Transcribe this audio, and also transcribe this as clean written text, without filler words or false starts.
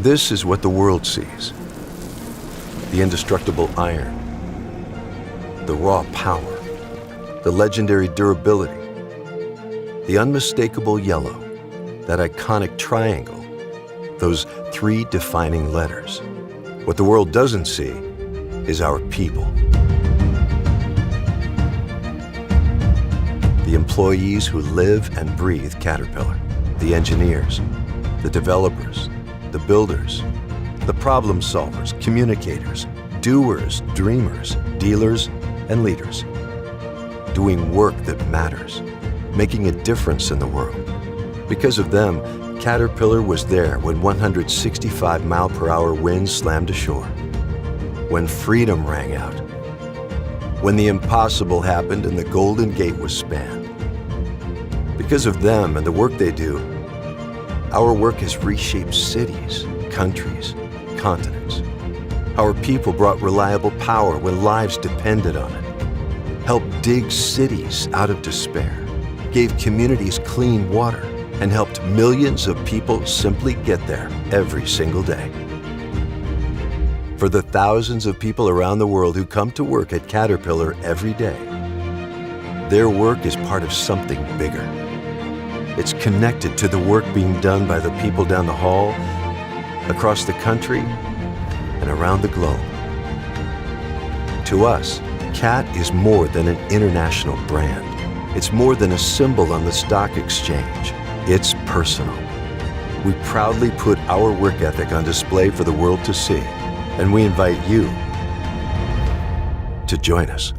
This is what the world sees. The indestructible iron, the raw power, the legendary durability, the unmistakable yellow, that iconic triangle, those three defining letters. What the world doesn't see is our people. The employees who live and breathe Caterpillar, the engineers, the developers, the builders, the problem solvers, communicators, doers, dreamers, dealers, and leaders. Doing work that matters, making a difference in the world. Because of them, Caterpillar was there when 165-mile-per-hour winds slammed ashore, when freedom rang out, when the impossible happened and the Golden Gate was spanned. Because of them and the work they do, our work has reshaped cities, countries, continents. Our people brought reliable power when lives depended on it, helped dig cities out of despair, gave communities clean water, and helped millions of people simply get there every single day. For the thousands of people around the world who come to work at Caterpillar every day, their work is part of something bigger. It's connected to the work being done by the people down the hall, across the country, and around the globe. To us, CAT is more than an international brand. It's more than a symbol on the stock exchange. It's personal. We proudly put our work ethic on display for the world to see, and we invite you to join us.